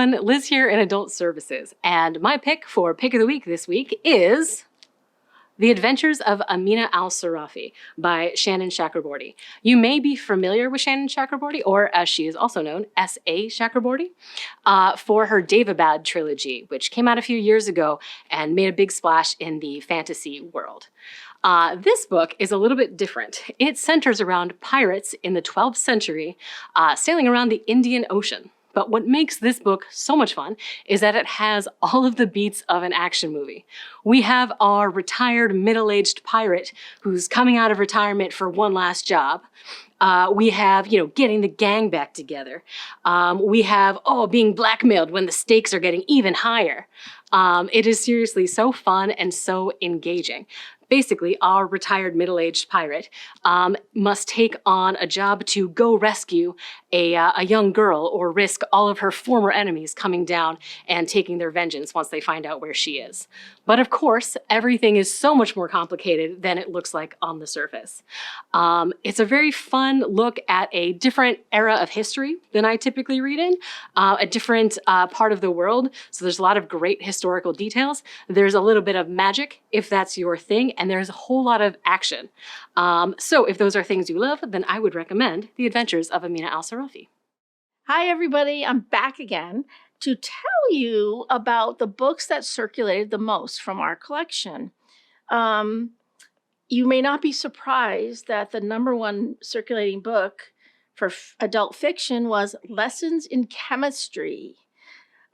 everyone, Liz here in Adult Services, and my pick for Pick of the Week this week is The Adventures of Amina al-Sarafi by Shannon Chakraborty. You may be familiar with Shannon Chakraborty, or as she is also known, S.A. Chakraborty, for her Daevabad trilogy, which came out a few years ago and made a big splash in the fantasy world. This book is a little bit different. It centers around pirates in the 12th century sailing around the Indian Ocean. But what makes this book so much fun is that it has all of the beats of an action movie. We have our retired middle-aged pirate who's coming out of retirement for one last job. We have, getting the gang back together. We have, being blackmailed when the stakes are getting even higher. It is seriously so fun and so engaging. Basically, our retired middle-aged pirate must take on a job to go rescue a young girl or risk all of her former enemies coming down and taking their vengeance once they find out where she is. But of course, everything is so much more complicated than it looks like on the surface. It's a very fun look at a different era of history than I typically read in, a different part of the world. So there's a lot of great historical details. There's a little bit of magic, if that's your thing, and there's a whole lot of action. So if those are things you love, then I would recommend The Adventures of Amina al-Sarafi. Hi, everybody. I'm back again to tell you about the books that circulated the most from our collection. You may not be surprised that the #1 circulating book for adult fiction was Lessons in Chemistry.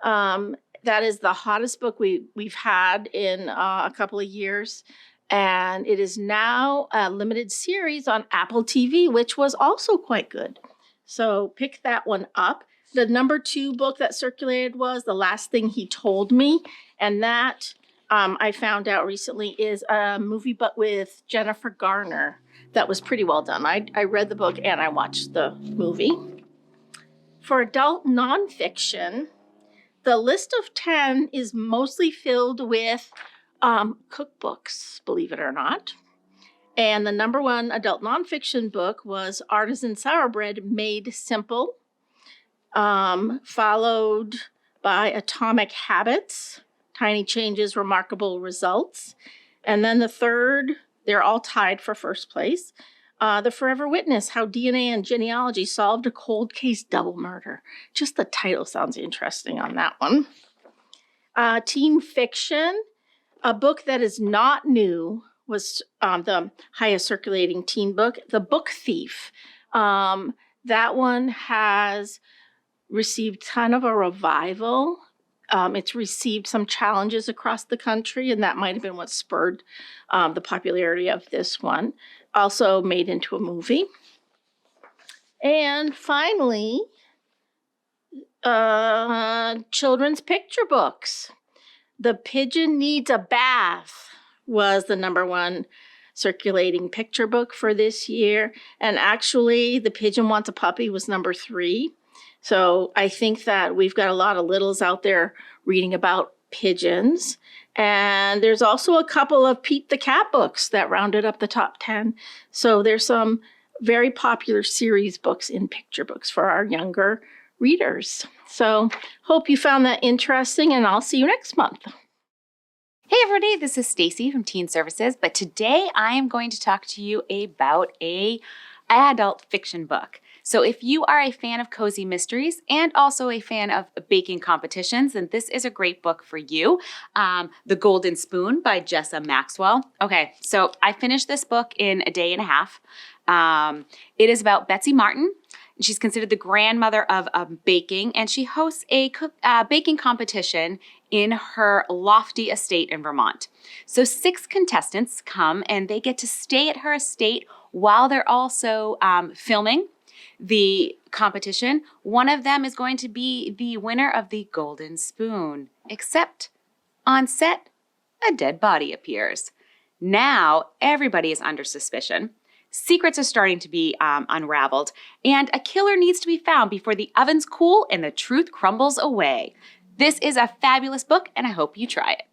That is the hottest book we've had in a couple of years. And it is now a limited series on Apple TV, which was also quite good. So pick that one up. The #2 book that circulated was The Last Thing He Told Me. And that, I found out recently, is a movie but with Jennifer Garner. That was pretty well done. I read the book and I watched the movie. For adult nonfiction, the list of 10 is mostly filled with cookbooks, believe it or not. And the #1 adult nonfiction book was Artisan Sauerbread Made Simple, followed by Atomic Habits, Tiny Changes, Remarkable Results. And then the third, they're all tied for first place, The Forever Witness, How DNA and Genealogy Solved a Cold Case Double Murder. Just the title sounds interesting on that one. Teen fiction, a book that is not new was the highest circulating teen book, The Book Thief. That one has received kind of a revival. It's received some challenges across the country, and that might have been what spurred the popularity of this one. Also made into a movie. And finally, children's picture books. The Pigeon Needs a Bath was the #1 circulating picture book for this year. And actually, The Pigeon Wants a Puppy was #3. So I think that we've got a lot of littles out there reading about pigeons. And there's also a couple of Pete the Cat books that rounded up the top 10. So there's some very popular series books in picture books for our younger readers. So hope you found that interesting, and I'll see you next month. Hey everybody, this is Stacey from Teen Services, but today I am going to talk to you about an adult fiction book. So if you are a fan of cozy mysteries and also a fan of baking competitions, then this is a great book for you. The Golden Spoon by Jessa Maxwell. Okay, so I finished this book in a day and a half. It is about Betsy Martin. She's considered the grandmother of baking, and she hosts a baking competition in her lofty estate in Vermont. So 6 contestants come, and they get to stay at her estate while they're also filming the competition. One of them is going to be the winner of the Golden Spoon, except on set, a dead body appears. Now, everybody is under suspicion. Secrets are starting to be unraveled, and a killer needs to be found before the ovens cool and the truth crumbles away. This is a fabulous book, and I hope you try it.